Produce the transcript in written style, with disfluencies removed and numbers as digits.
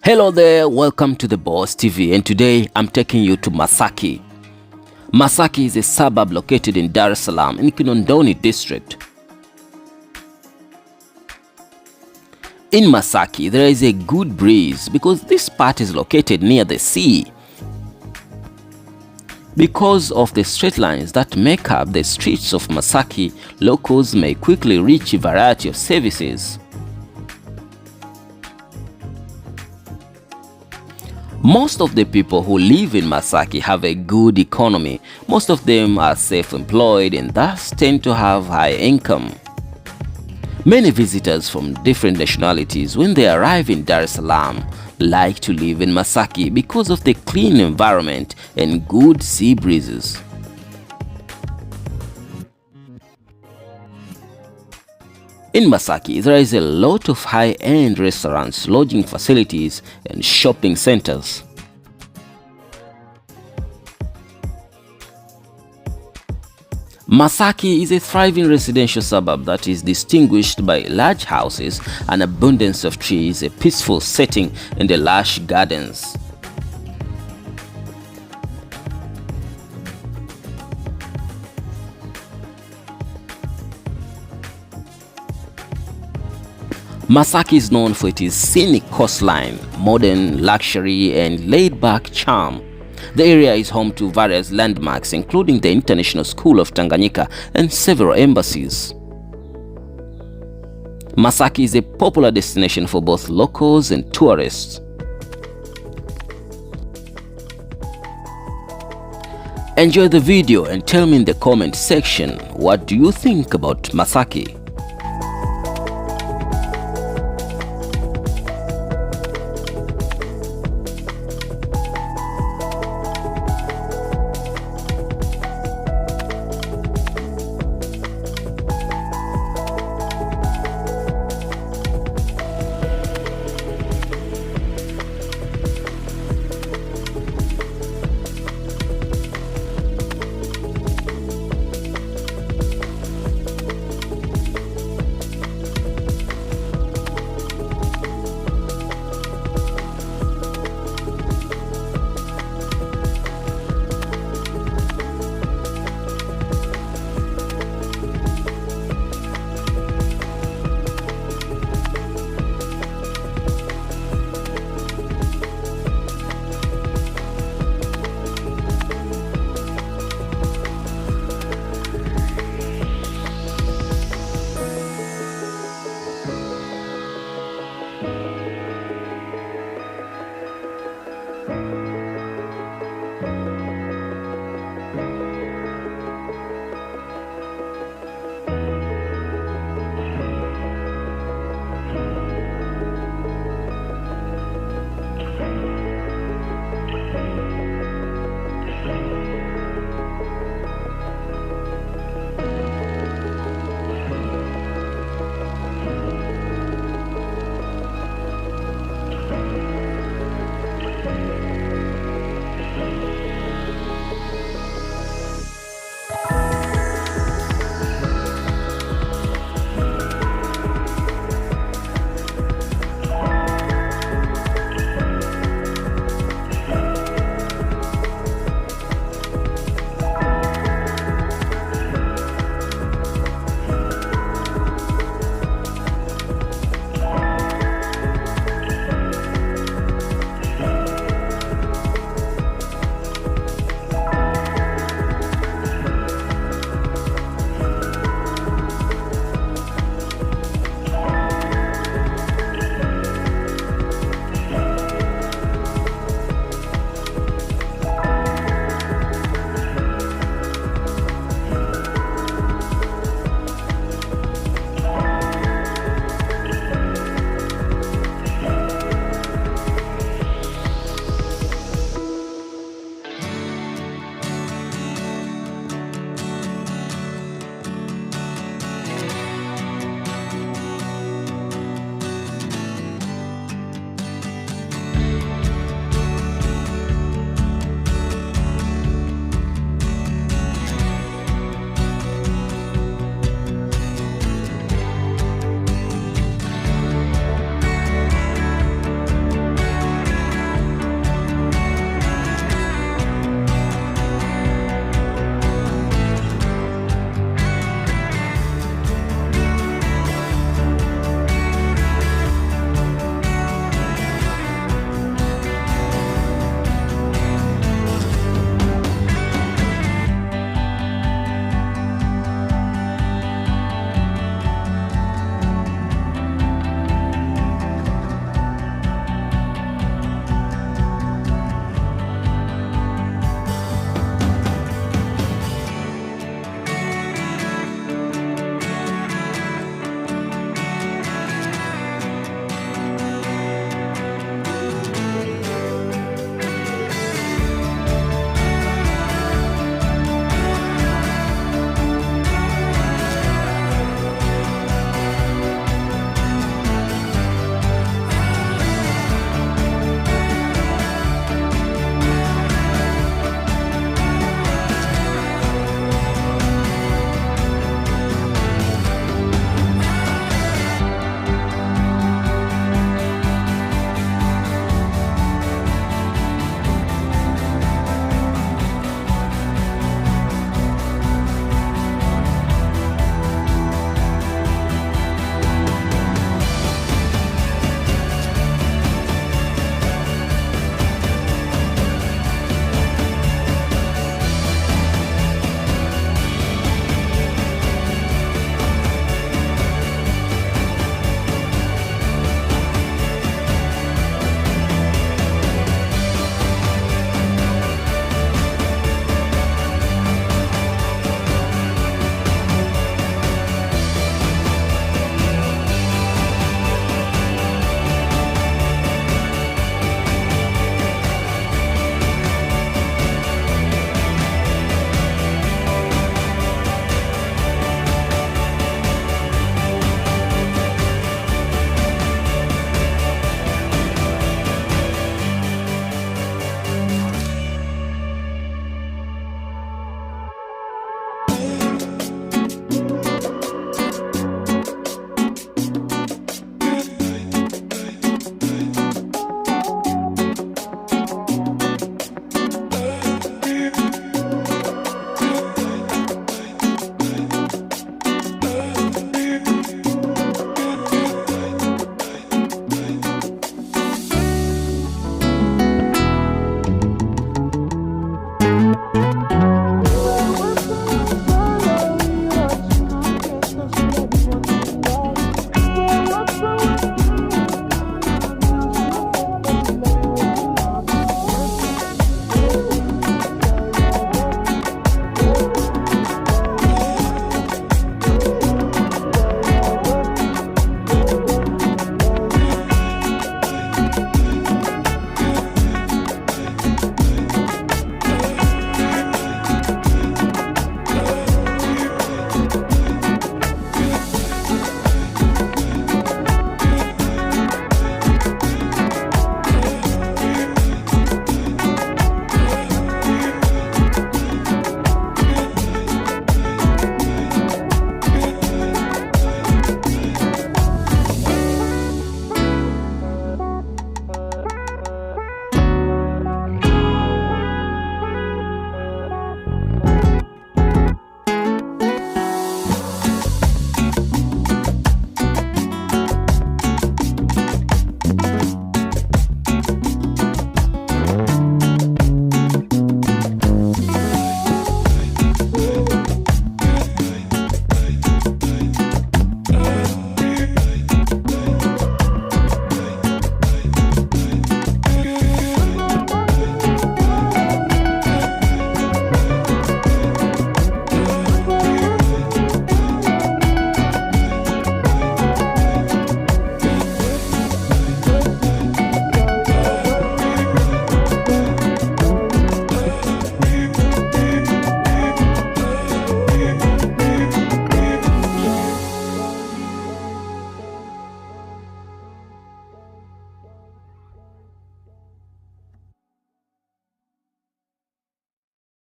Hello there, welcome to the Boss TV, and today I'm taking you to Masaki. Masaki is a suburb located in Dar es Salaam in Kinondoni district. In Masaki, there is a good breeze because this part is located near the sea. Because of the straight lines that make up the streets of Masaki, locals may quickly reach a variety of services. Most of the people who live in Masaki have a good economy. Most of them are self-employed and thus tend to have high income. Many visitors from different nationalities, when they arrive in Dar es Salaam, like to live in Masaki because of the clean environment and good sea breezes. In Masaki, there is a lot of high-end restaurants, lodging facilities, and shopping centers. Masaki is a thriving residential suburb that is distinguished by large houses, an abundance of trees, a peaceful setting, and the lush gardens. Masaki is known for its scenic coastline, modern luxury, and laid-back charm. The area is home to various landmarks including the International School of Tanganyika and several embassies. Masaki is a popular destination for both locals and tourists. Enjoy the video and tell me in the comment section, what do you think about Masaki?